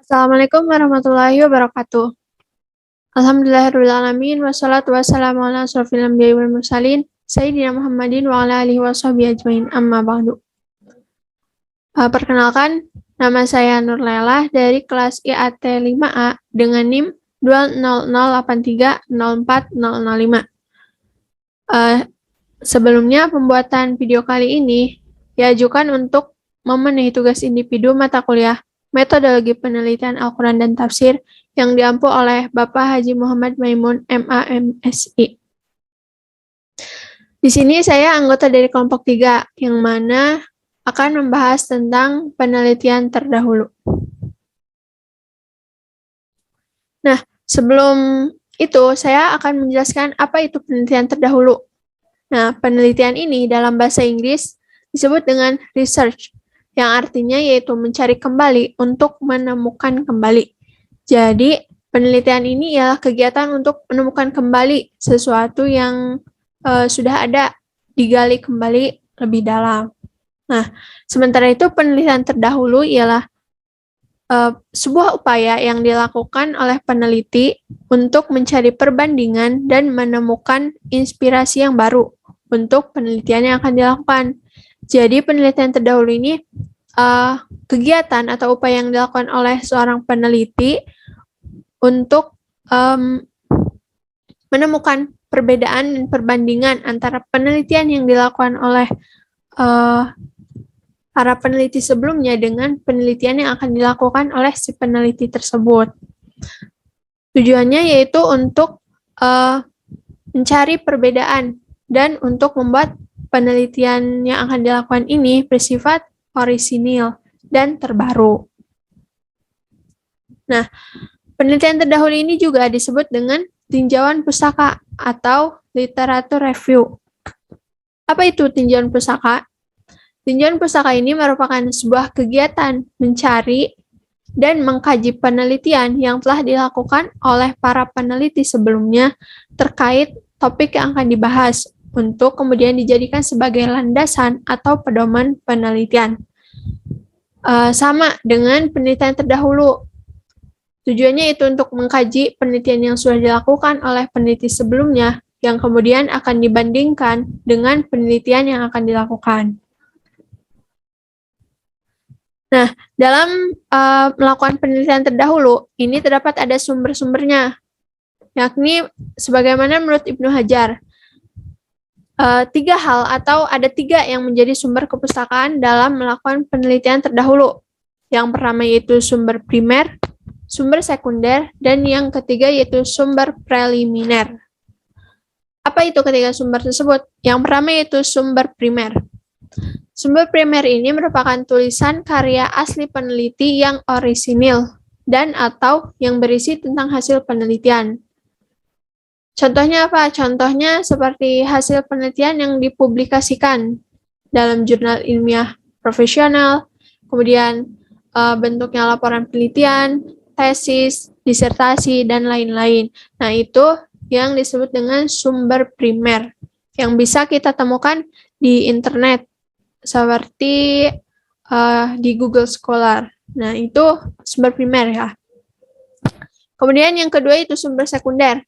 Assalamualaikum warahmatullahi wabarakatuh. Alhamdulillahirrahmanirrahim. Wassalatu wassalamu ala asrofil anbiya'i wal mursalin. Sayyidina Muhammadin wa ala alihi wa sahbihi ajmain. Amma ba'du. Perkenalkan, nama saya Nur Lela dari kelas IAT 5A dengan NIM 200830405. Sebelumnya, pembuatan video kali ini diajukan untuk memenuhi tugas individu mata kuliah Metodologi Penelitian Al-Quran dan Tafsir yang diampu oleh Bapak Haji Muhammad Maimun, MA.MSI. Di sini saya anggota dari kelompok 3, yang mana akan membahas tentang penelitian terdahulu. Nah, sebelum itu saya akan menjelaskan apa itu penelitian terdahulu. Nah, penelitian ini dalam bahasa Inggris disebut dengan research, yang artinya yaitu mencari kembali untuk menemukan kembali. Jadi, penelitian ini ialah kegiatan untuk menemukan kembali sesuatu yang sudah ada, digali kembali lebih dalam. Nah, sementara itu penelitian terdahulu ialah sebuah upaya yang dilakukan oleh peneliti untuk mencari perbandingan dan menemukan inspirasi yang baru untuk penelitian yang akan dilakukan. Jadi penelitian terdahulu ini kegiatan atau upaya yang dilakukan oleh seorang peneliti untuk menemukan perbedaan dan perbandingan antara penelitian yang dilakukan oleh para peneliti sebelumnya dengan penelitian yang akan dilakukan oleh si peneliti tersebut. Tujuannya yaitu untuk mencari perbedaan dan untuk membuat penelitian yang akan dilakukan ini bersifat orisinil dan terbaru. Nah, penelitian terdahulu ini juga disebut dengan tinjauan pustaka atau literatur review. Apa itu tinjauan pustaka? Tinjauan pustaka ini merupakan sebuah kegiatan mencari dan mengkaji penelitian yang telah dilakukan oleh para peneliti sebelumnya terkait topik yang akan dibahas untuk kemudian dijadikan sebagai landasan atau pedoman penelitian. Sama dengan penelitian terdahulu. Tujuannya itu untuk mengkaji penelitian yang sudah dilakukan oleh peneliti sebelumnya yang kemudian akan dibandingkan dengan penelitian yang akan dilakukan. Nah, dalam melakukan penelitian terdahulu, ini terdapat ada sumber-sumbernya, yakni sebagaimana menurut Ibnu Hajar, 3 hal atau ada 3 yang menjadi sumber kepustakaan dalam melakukan penelitian terdahulu. Yang pertama yaitu sumber primer, sumber sekunder, dan yang ketiga yaitu sumber preliminar. Apa itu ketiga sumber tersebut? Yang pertama yaitu sumber primer. Sumber primer ini merupakan tulisan karya asli peneliti yang orisinil dan atau yang berisi tentang hasil penelitian. Contohnya apa? Contohnya seperti hasil penelitian yang dipublikasikan dalam jurnal ilmiah profesional, kemudian bentuknya laporan penelitian, tesis, disertasi, dan lain-lain. Nah, itu yang disebut dengan sumber primer, yang bisa kita temukan di internet, seperti di Google Scholar. Nah, itu sumber primer ya. Kemudian yang kedua itu sumber sekunder.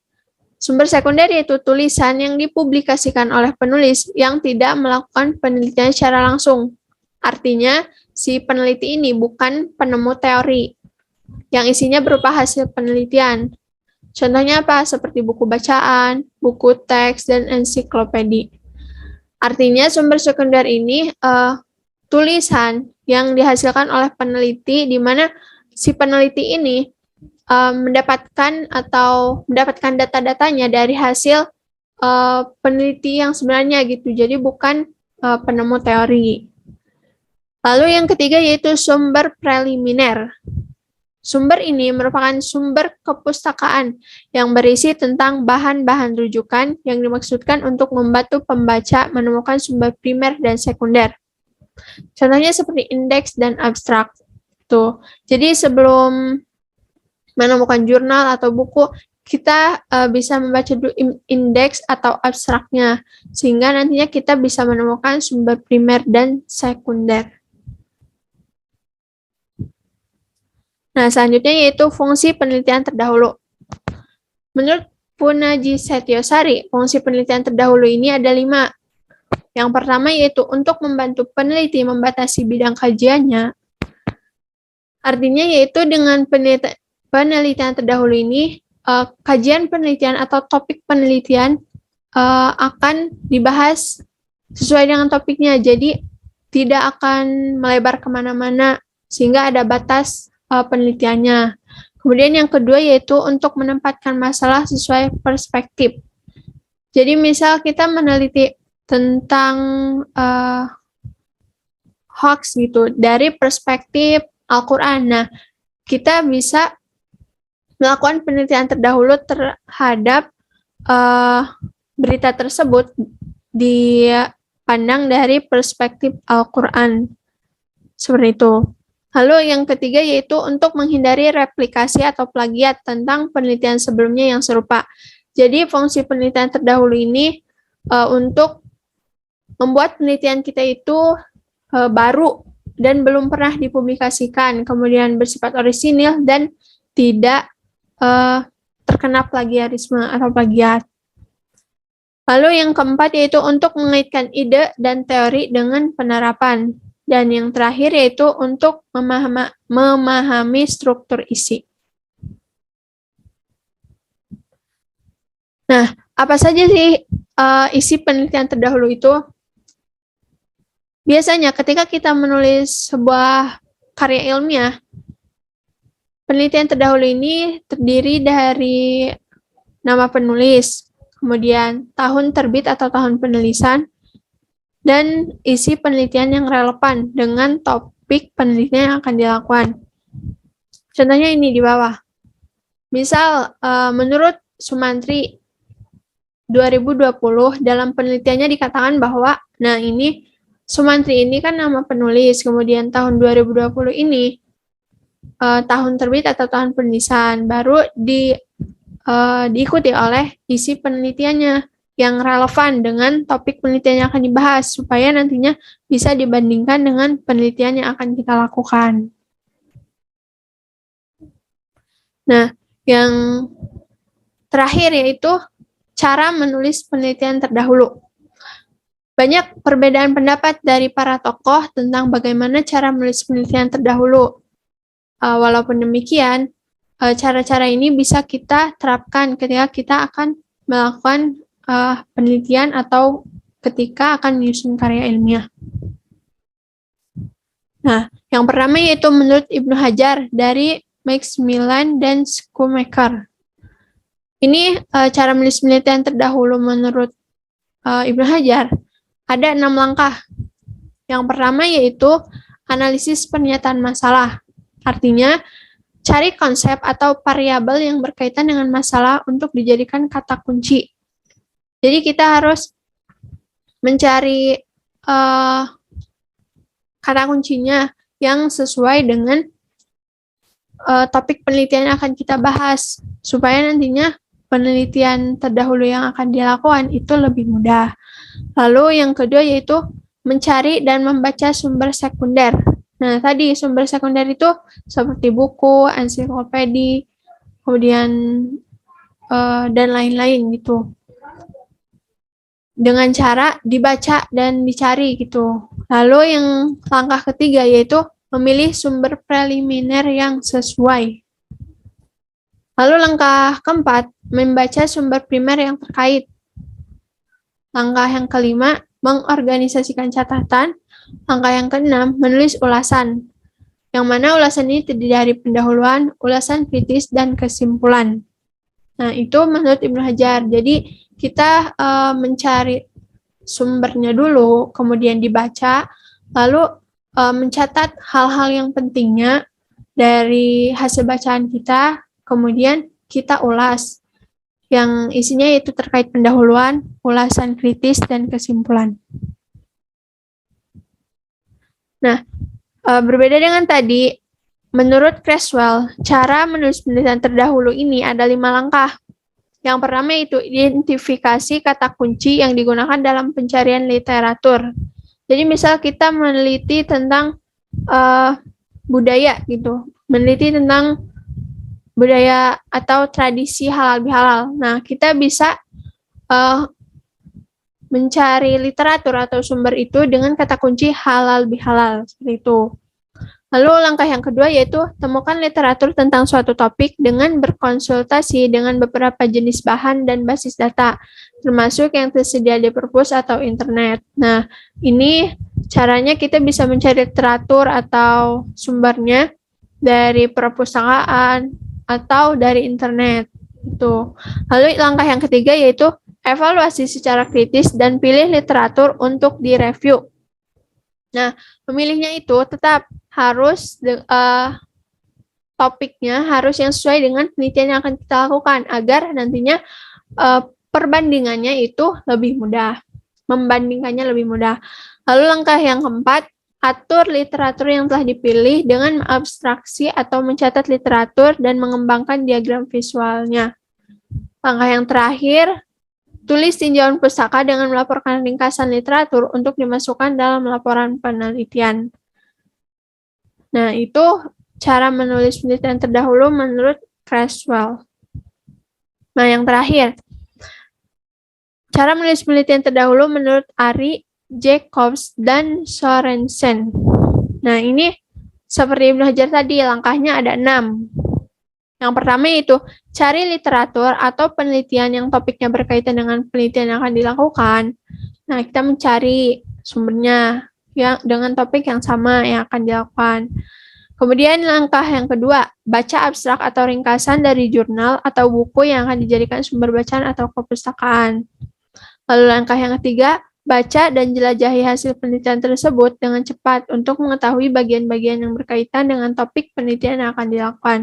Sumber sekunder yaitu tulisan yang dipublikasikan oleh penulis yang tidak melakukan penelitian secara langsung. Artinya, si peneliti ini bukan penemu teori, yang isinya berupa hasil penelitian. Contohnya apa? Seperti buku bacaan, buku teks, dan ensiklopedi. Artinya, sumber sekunder ini tulisan yang dihasilkan oleh peneliti, di mana si peneliti ini mendapatkan data-datanya dari hasil peneliti yang sebenarnya gitu. Jadi bukan penemu teori. Lalu yang ketiga yaitu sumber preliminar. Sumber ini merupakan sumber kepustakaan yang berisi tentang bahan-bahan rujukan yang dimaksudkan untuk membantu pembaca menemukan sumber primer dan sekunder. Contohnya seperti indeks dan abstrak. Tuh. Jadi sebelum menemukan jurnal atau buku, kita bisa membaca dulu indeks atau abstraknya, sehingga nantinya kita bisa menemukan sumber primer dan sekunder. Nah, selanjutnya yaitu fungsi penelitian terdahulu. Menurut Punaji Setiosari, fungsi penelitian terdahulu ini ada 5. Yang pertama yaitu untuk membantu peneliti membatasi bidang kajiannya. Artinya yaitu dengan penelitian terdahulu ini, kajian penelitian atau topik penelitian akan dibahas sesuai dengan topiknya. Jadi tidak akan melebar kemana-mana sehingga ada batas penelitiannya. Kemudian yang kedua yaitu untuk menempatkan masalah sesuai perspektif. Jadi misal kita meneliti tentang hoax gitu dari perspektif Al-Quran. Nah, kita bisa melakukan penelitian terdahulu terhadap berita tersebut dipandang dari perspektif Al-Quran. Seperti itu. Lalu yang ketiga yaitu untuk menghindari replikasi atau plagiat tentang penelitian sebelumnya yang serupa. Jadi fungsi penelitian terdahulu ini untuk membuat penelitian kita itu baru dan belum pernah dipublikasikan, kemudian bersifat orisinil dan tidak terkena plagiarisme atau plagiat. Lalu yang keempat yaitu untuk mengaitkan ide dan teori dengan penerapan. Dan yang terakhir yaitu untuk memahami struktur isi. Nah, apa saja sih isi penelitian terdahulu itu? Biasanya ketika kita menulis sebuah karya ilmiah, penelitian terdahulu ini terdiri dari nama penulis, kemudian tahun terbit atau tahun penulisan, dan isi penelitian yang relevan dengan topik penelitian yang akan dilakukan. Contohnya ini di bawah. Misal, menurut Sumantri 2020, dalam penelitiannya dikatakan bahwa, nah ini Sumantri ini kan nama penulis, kemudian tahun 2020 ini tahun terbit atau tahun penulisan, baru diikuti oleh isi penelitiannya yang relevan dengan topik penelitian yang akan dibahas, supaya nantinya bisa dibandingkan dengan penelitian yang akan kita lakukan. Nah, yang terakhir yaitu cara menulis penelitian terdahulu. Banyak perbedaan pendapat dari para tokoh tentang bagaimana cara menulis penelitian terdahulu. Walaupun demikian, cara-cara ini bisa kita terapkan ketika kita akan melakukan penelitian atau ketika akan menyusun karya ilmiah. Nah, yang pertama yaitu menurut Ibnu Hajar dari Maximilian dan Schumacher. Ini cara menulis penelitian terdahulu menurut Ibnu Hajar. Ada 6 langkah. Yang pertama yaitu analisis pernyataan masalah. Artinya, cari konsep atau variabel yang berkaitan dengan masalah untuk dijadikan kata kunci. Jadi kita harus mencari kata kuncinya yang sesuai dengan topik penelitian yang akan kita bahas, supaya nantinya penelitian terdahulu yang akan dilakukan itu lebih mudah. Lalu yang kedua yaitu mencari dan membaca sumber sekunder. Nah, tadi sumber sekunder itu seperti buku, ensiklopedi, kemudian dan lain-lain gitu. Dengan cara dibaca dan dicari gitu. Lalu yang langkah ketiga yaitu memilih sumber preliminar yang sesuai. Lalu langkah keempat, membaca sumber primer yang terkait. Langkah yang kelima, mengorganisasikan catatan. Langkah yang keenam, menulis ulasan. Yang mana ulasan ini terdiri dari pendahuluan, ulasan kritis, dan kesimpulan. Nah, itu menurut Ibnu Hajar. Jadi, kita mencari sumbernya dulu, kemudian dibaca, lalu mencatat hal-hal yang pentingnya dari hasil bacaan kita, kemudian kita ulas. Yang isinya yaitu terkait pendahuluan, ulasan kritis, dan kesimpulan. Nah, berbeda dengan tadi, menurut Creswell, cara menulis penelitian terdahulu ini ada 5 langkah. Yang pertama itu identifikasi kata kunci yang digunakan dalam pencarian literatur. Jadi misal kita meneliti tentang budaya gitu, meneliti tentang budaya atau tradisi halal bihalal. Nah, kita bisa mencari literatur atau sumber itu dengan kata kunci halal bihalal, seperti itu. Lalu langkah yang kedua yaitu temukan literatur tentang suatu topik dengan berkonsultasi dengan beberapa jenis bahan dan basis data, termasuk yang tersedia di perpus atau internet. Nah, ini caranya kita bisa mencari literatur atau sumbernya dari perpustakaan atau dari internet. Itu. Lalu langkah yang ketiga yaitu evaluasi secara kritis dan pilih literatur untuk direview. Nah, memilihnya itu tetap harus topiknya harus yang sesuai dengan penelitian yang akan kita lakukan agar nantinya perbandingannya itu lebih mudah, membandingkannya lebih mudah. Lalu langkah yang keempat, atur literatur yang telah dipilih dengan abstraksi atau mencatat literatur dan mengembangkan diagram visualnya. Langkah yang terakhir, tulis tinjauan pustaka dengan melaporkan ringkasan literatur untuk dimasukkan dalam laporan penelitian. Nah, itu cara menulis penelitian terdahulu menurut Creswell. Nah, yang terakhir, cara menulis penelitian terdahulu menurut Ari, Jacobs, dan Sorensen. Nah, ini seperti Ibnu Hajar tadi, langkahnya ada 6. Yang pertama yaitu cari literatur atau penelitian yang topiknya berkaitan dengan penelitian yang akan dilakukan. Nah, kita mencari sumbernya yang dengan topik yang sama yang akan dilakukan. Kemudian langkah yang kedua, baca abstrak atau ringkasan dari jurnal atau buku yang akan dijadikan sumber bacaan atau perpustakaan. Lalu langkah yang ketiga, baca dan jelajahi hasil penelitian tersebut dengan cepat untuk mengetahui bagian-bagian yang berkaitan dengan topik penelitian yang akan dilakukan.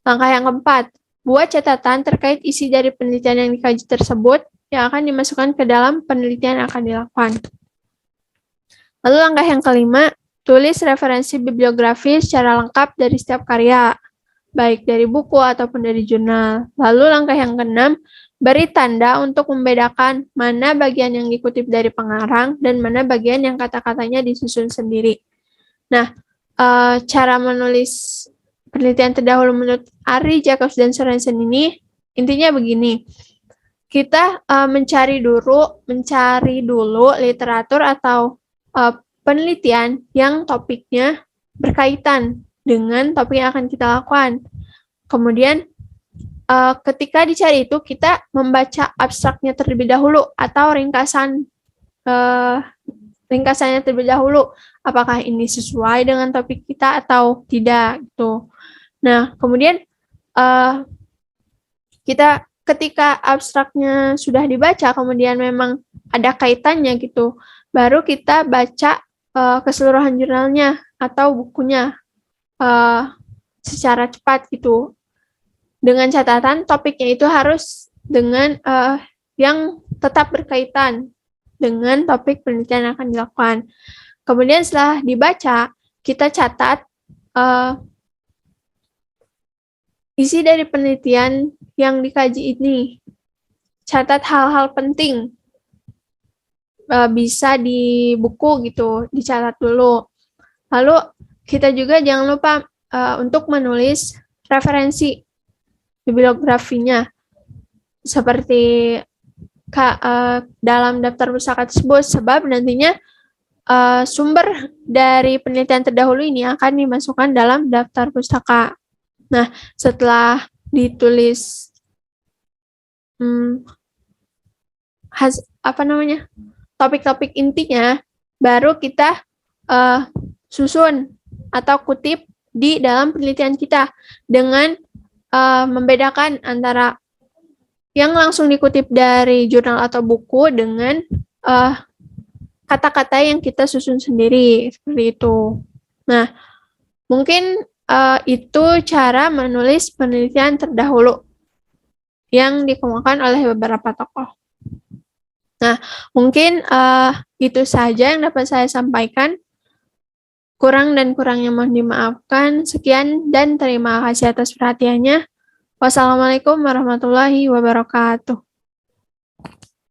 Langkah yang keempat, buat catatan terkait isi dari penelitian yang dikaji tersebut yang akan dimasukkan ke dalam penelitian yang akan dilakukan. Lalu langkah yang kelima, tulis referensi bibliografi secara lengkap dari setiap karya, baik dari buku ataupun dari jurnal. Lalu langkah yang keenam, beri tanda untuk membedakan mana bagian yang dikutip dari pengarang dan mana bagian yang kata-katanya disusun sendiri. Nah, cara menulis penelitian terdahulu menurut Ari, Jacobs, dan Sorensen ini intinya begini. Kita mencari dulu literatur atau penelitian yang topiknya berkaitan dengan topik yang akan kita lakukan. Kemudian ketika dicari itu kita membaca abstraknya terlebih dahulu atau ringkasannya terlebih dahulu. Apakah ini sesuai dengan topik kita atau tidak gitu. Nah, kemudian kita ketika abstraknya sudah dibaca, kemudian memang ada kaitannya gitu, baru kita baca keseluruhan jurnalnya atau bukunya secara cepat gitu. Dengan catatan topiknya itu harus dengan yang tetap berkaitan dengan topik penelitian yang akan dilakukan. Kemudian setelah dibaca, kita catat isi dari penelitian yang dikaji ini. Catat hal-hal penting. Bisa di buku gitu, dicatat dulu. Lalu kita juga jangan lupa untuk menulis referensi bibliografinya seperti dalam daftar pustaka tersebut, sebab nantinya sumber dari penelitian terdahulu ini akan dimasukkan dalam daftar pustaka. Nah, setelah ditulis topik-topik intinya, baru kita susun atau kutip di dalam penelitian kita dengan membedakan antara yang langsung dikutip dari jurnal atau buku dengan kata-kata yang kita susun sendiri, seperti itu. Nah, mungkin itu cara menulis penelitian terdahulu yang dikemukakan oleh beberapa tokoh. Nah, mungkin itu saja yang dapat saya sampaikan. Kurang dan kurangnya mohon dimaafkan. Sekian dan terima kasih atas perhatiannya. Wassalamualaikum warahmatullahi wabarakatuh.